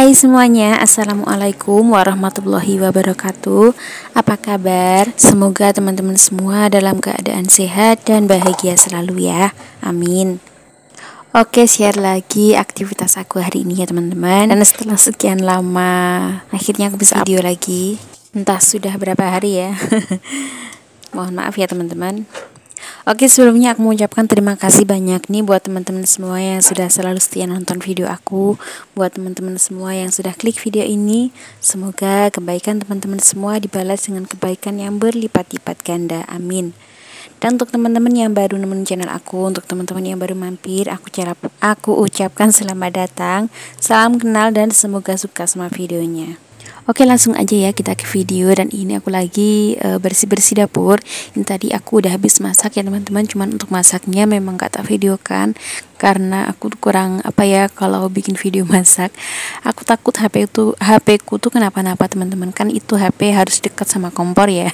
Hai semuanya, Assalamualaikum warahmatullahi wabarakatuh. Apa kabar? Semoga teman-teman semua dalam keadaan sehat dan bahagia selalu ya. Amin. Oke, share lagi aktivitas aku hari ini ya teman-teman. Dan setelah sekian lama akhirnya aku bisa video lagi. Entah sudah berapa hari ya. Mohon maaf ya teman-teman. Oke, sebelumnya aku mengucapkan terima kasih banyak nih buat teman-teman semua yang sudah selalu setia nonton video aku. Buat teman-teman semua yang sudah klik video ini, semoga kebaikan teman-teman semua dibalas dengan kebaikan yang berlipat-lipat ganda. Amin. Dan untuk teman-teman yang baru nemenin channel aku, untuk teman-teman yang baru mampir, aku ucapkan selamat datang, salam kenal dan semoga suka sama videonya. Oke, langsung aja ya kita ke video. Dan ini aku lagi bersih-bersih dapur. Ini tadi aku udah habis masak ya teman-teman. Cuman untuk masaknya memang gak tak videokan karena aku kurang kalau bikin video masak. Aku takut HP ku tuh kenapa-napa teman-teman. Kan itu HP harus dekat sama kompor ya.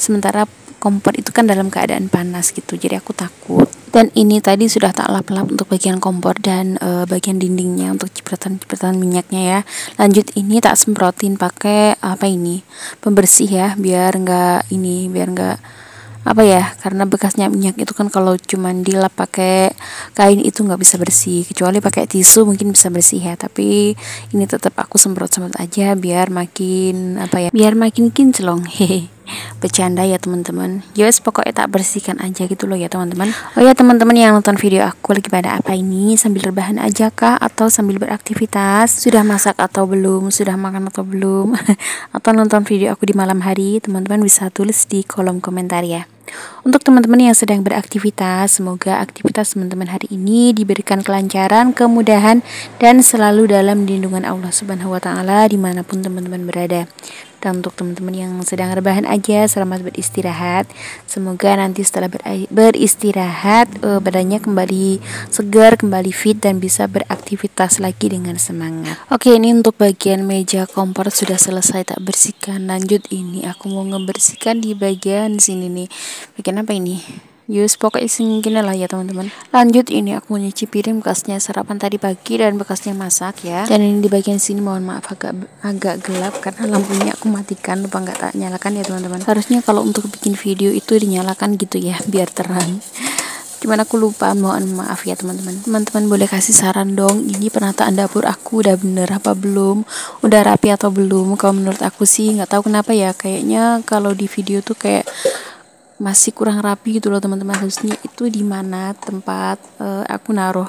Sementara kompor itu kan dalam keadaan panas gitu. Jadi aku takut. Dan ini tadi sudah tak lap-lap untuk bagian kompor dan bagian dindingnya untuk cipratan minyaknya ya. Lanjut ini tak semprotin pakai pembersih ya, biar nggak karena bekasnya minyak itu kan kalau cuman dilap pakai kain itu nggak bisa bersih, kecuali pakai tisu mungkin bisa bersih ya. Tapi ini tetap aku semprot aja biar makin kinclong. Hehe. Bercanda ya teman-teman. Yes, pokoknya tak bersihkan aja gitu loh ya teman-teman. Oh ya teman-teman yang nonton video aku lagi pada apa ini? Sambil rebahan aja kah atau sambil beraktivitas? Sudah masak atau belum? Sudah makan atau belum? Atau nonton video aku di malam hari? Teman-teman bisa tulis di kolom komentar ya. Untuk teman-teman yang sedang beraktivitas, semoga aktivitas teman-teman hari ini diberikan kelancaran, kemudahan, dan selalu dalam lindungan Allah Subhanahu wa Ta'ala dimanapun teman-teman berada. Dan untuk teman-teman yang sedang rebahan aja, selamat beristirahat. Semoga nanti setelah beristirahat badannya kembali segar, kembali fit, dan bisa beraktivitas lagi dengan semangat. Oke, ini untuk bagian meja kompor sudah selesai tak bersihkan. Lanjut ini aku mau ngebersihkan di bagian sini nih. Bagian apa ini? Yus, pokoknya segini lah ya teman-teman. Lanjut ini aku nyuci piring bekasnya sarapan tadi pagi dan bekasnya masak ya. Dan ini di bagian sini mohon maaf agak gelap karena lampunya aku matikan, lupa nggak tak nyalakan ya teman-teman. Harusnya kalau untuk bikin video itu dinyalakan gitu ya biar terang. Cuman aku lupa, mohon maaf ya teman-teman. Teman-teman boleh kasih saran dong, ini penataan dapur aku udah bener apa belum, udah rapi atau belum? Kalau menurut aku sih nggak tahu kenapa ya, kayaknya kalau di video tuh kayak masih kurang rapi gitu loh teman-teman. Harusnya itu di mana tempat aku naruh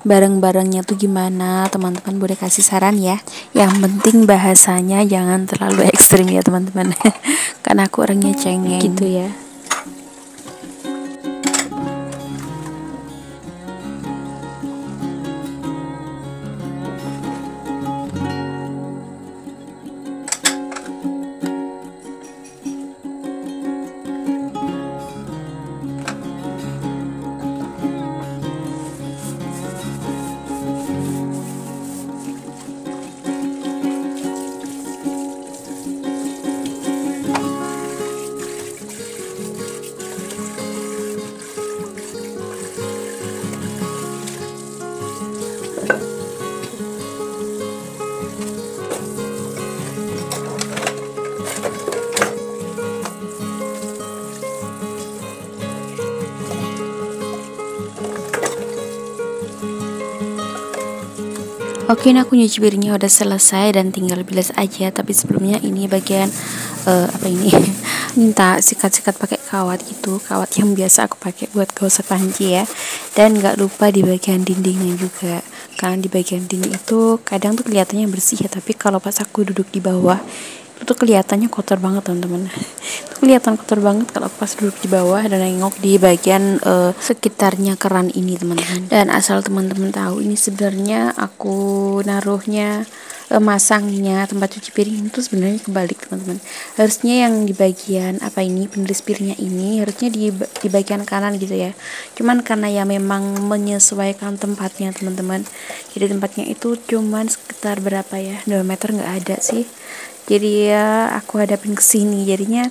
barang-barangnya tuh gimana, teman-teman boleh kasih saran ya. Yang penting bahasanya jangan terlalu ekstrim ya teman-teman. Karena aku orangnya cengeng gitu ya. Oke, ini aku nyuci piringnya udah selesai dan tinggal bilas aja. Tapi sebelumnya ini bagian minta sikat-sikat pakai kawat gitu, kawat yang biasa aku pakai buat gosok panci ya. Dan nggak lupa di bagian dindingnya juga, karena di bagian dinding itu kadang tuh kelihatannya bersih ya, tapi kalau pas aku duduk di bawah itu kelihatannya kotor banget teman-teman. Itu kelihatan kotor banget kalau pas duduk di bawah dan nengok di bagian sekitarnya keran ini teman-teman. Dan asal teman-teman tahu, ini sebenarnya aku naruhnya masangnya tempat cuci piring itu sebenarnya kebalik teman-teman. Harusnya yang di bagian penulis piringnya ini harusnya di bagian kanan gitu ya. Cuman karena ya memang menyesuaikan tempatnya teman-teman, jadi tempatnya itu cuman sekitar berapa ya, 2 meter nggak ada sih. Jadi ya aku hadapin ke sini, jadinya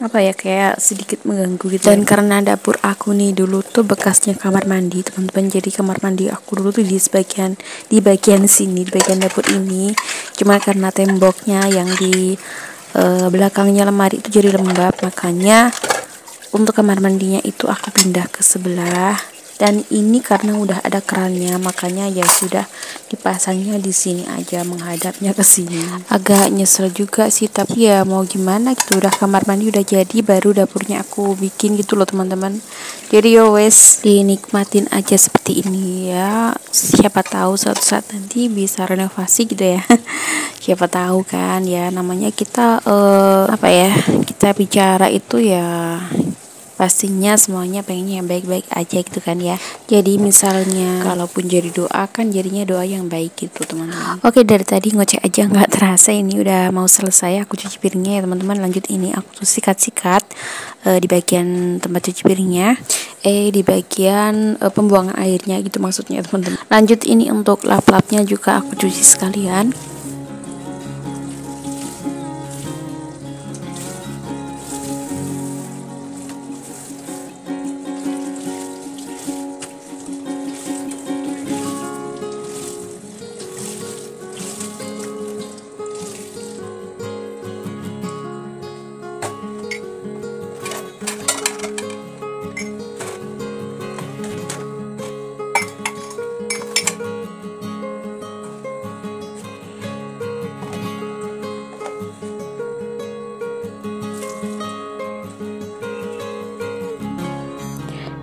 apa ya, kayak sedikit mengganggu gitu. Dan karena dapur aku nih dulu tuh bekasnya kamar mandi teman-teman, jadi kamar mandi aku dulu tuh di bagian sini, di bagian dapur ini. Cuma karena temboknya yang di belakangnya lemari itu jadi lembab, makanya untuk kamar mandinya itu aku pindah ke sebelah. Dan ini karena udah ada kerannya, makanya ya sudah dipasangnya di sini aja, menghadapnya ke sini. Agak nyesel juga sih, tapi ya mau gimana gitu, udah kamar mandi udah jadi, baru dapurnya aku bikin gitu loh teman-teman. Jadi yo wes, dinikmatin aja seperti ini ya. Siapa tahu suatu saat nanti bisa renovasi gitu ya. Siapa tahu kan ya, namanya kita apa ya, kita bicara itu ya pastinya semuanya pengennya yang baik-baik aja gitu kan ya. Jadi misalnya kalaupun jadi doa kan jadinya doa yang baik gitu teman-teman. Oke, dari tadi ngoceh aja nggak terasa ini udah mau selesai aku cuci piringnya ya teman-teman. Lanjut, ini aku tuh sikat-sikat di bagian tempat cuci piringnya, di bagian pembuangan airnya gitu maksudnya teman-teman. Lanjut, ini untuk lap-lapnya juga aku cuci sekalian.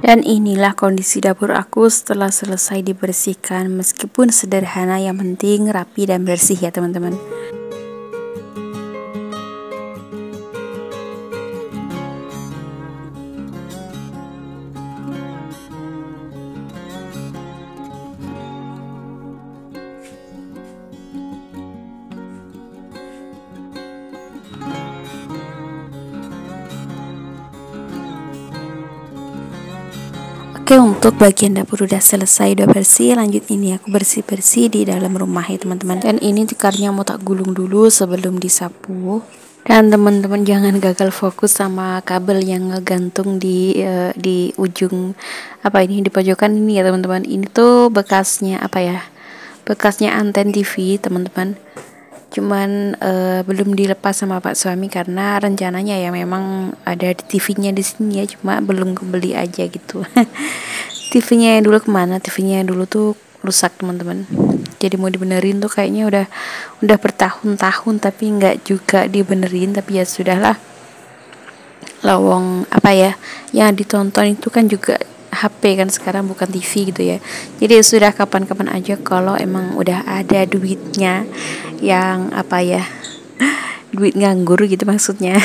Dan inilah kondisi dapur aku setelah selesai dibersihkan. Meskipun sederhana, yang penting rapi dan bersih ya teman-teman. Oke, untuk bagian dapur udah selesai, udah bersih. Lanjut, ini aku bersih-bersih di dalam rumah ya teman-teman. Dan ini tikarnya mau tak gulung dulu sebelum disapu. Dan teman-teman jangan gagal fokus sama kabel yang ngegantung di ujung apa ini, di pojokan ini ya teman-teman. Ini tuh bekasnya apa ya? Bekasnya anten TV teman-teman. Cuman belum dilepas sama Pak suami karena rencananya ya memang ada di TV-nya di sini ya, cuma belum kebeli aja gitu. TV-nya yang dulu kemana? TV-nya yang dulu tuh rusak teman-teman. Jadi mau dibenerin tuh kayaknya udah bertahun-tahun tapi nggak juga dibenerin, tapi ya sudahlah. Lawang apa ya, yang ditonton itu kan juga HP kan sekarang, bukan TV gitu ya. Jadi sudah kapan-kapan aja kalau emang udah ada duitnya, yang apa ya, duit nganggur gitu maksudnya.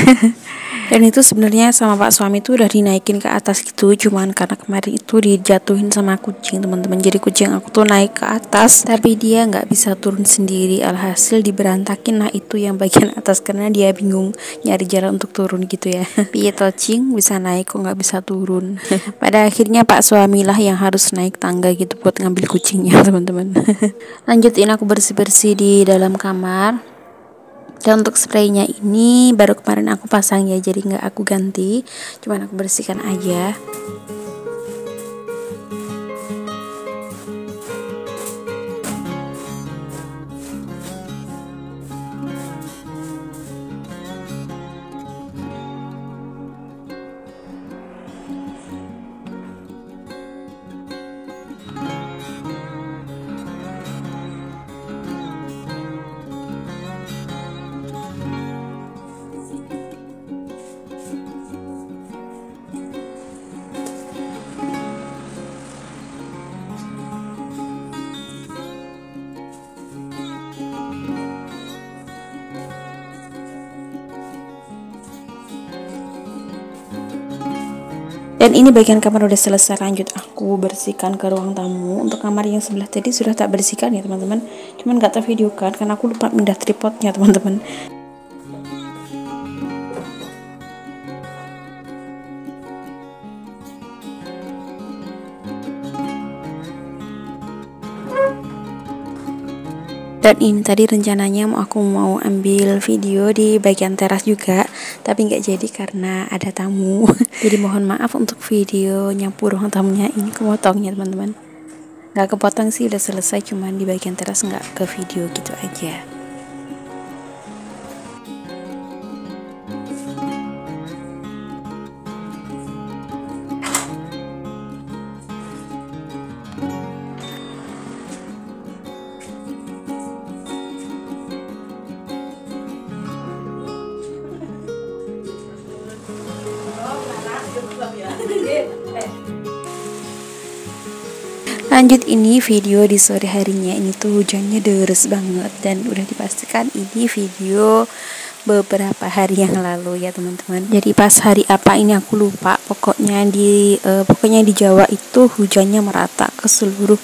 Dan itu sebenarnya sama Pak suami tuh udah dinaikin ke atas gitu, cuman karena kemarin itu dijatuhin sama kucing teman-teman. Jadi kucing aku tuh naik ke atas tapi dia nggak bisa turun sendiri, alhasil diberantakin. Nah itu yang bagian atas karena dia bingung nyari jalan untuk turun gitu ya. Piye tocing bisa naik kok nggak bisa turun. Pada akhirnya Pak suami lah yang harus naik tangga gitu buat ngambil kucingnya teman-teman. Lanjutin aku bersih-bersih di dalam kamar. Dan untuk spraynya ini baru kemarin aku pasang ya, jadi nggak aku ganti, cuman aku bersihkan aja. Dan ini bagian kamar udah selesai. Lanjut aku bersihkan ke ruang tamu. Untuk kamar yang sebelah tadi sudah tak bersihkan ya teman-teman, cuman gak tervideokan karena aku lupa pindah tripodnya teman-teman. Dan ini tadi rencananya aku mau ambil video di bagian teras juga, tapi nggak jadi karena ada tamu. Jadi mohon maaf untuk videonya ruang tamunya ini kepotongnya teman-teman. Nggak kepotong sih, udah selesai, cuman di bagian teras nggak ke video gitu aja. Lanjut, ini video di sore harinya. Ini tuh hujannya deres banget dan udah dipastikan ini video beberapa hari yang lalu ya teman-teman. Jadi pas hari apa ini aku lupa. Pokoknya di Jawa itu hujannya merata ke seluruh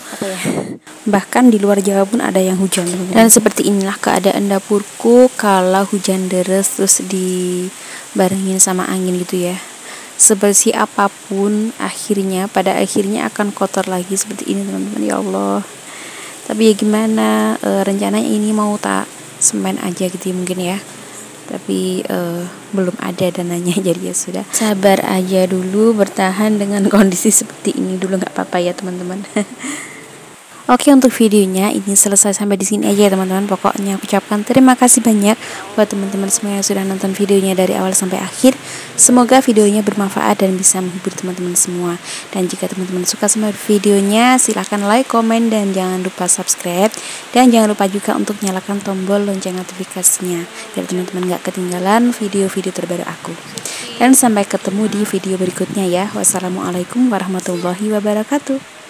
bahkan di luar Jawa pun ada yang hujan. Dan seperti inilah keadaan dapurku kalau hujan deres terus dibarengin sama angin gitu ya. Sebersih apapun pada akhirnya akan kotor lagi seperti ini teman-teman. Ya Allah, tapi ya gimana, rencananya ini mau tak semen aja gitu ya, mungkin ya, tapi belum ada dananya. Jadi ya sudah, sabar aja dulu, bertahan dengan kondisi seperti ini dulu, nggak apa-apa ya teman-teman. Oke, untuk videonya ini selesai sampai di sini aja ya teman-teman. Pokoknya aku ucapkan terima kasih banyak buat teman-teman semua yang sudah nonton videonya dari awal sampai akhir. Semoga videonya bermanfaat dan bisa menghibur teman-teman semua. Dan jika teman-teman suka sama videonya, silahkan like, komen, dan jangan lupa subscribe. Dan jangan lupa juga untuk nyalakan tombol lonceng notifikasinya biar teman-teman gak ketinggalan video-video terbaru aku. Dan sampai ketemu di video berikutnya ya. Wassalamualaikum warahmatullahi wabarakatuh.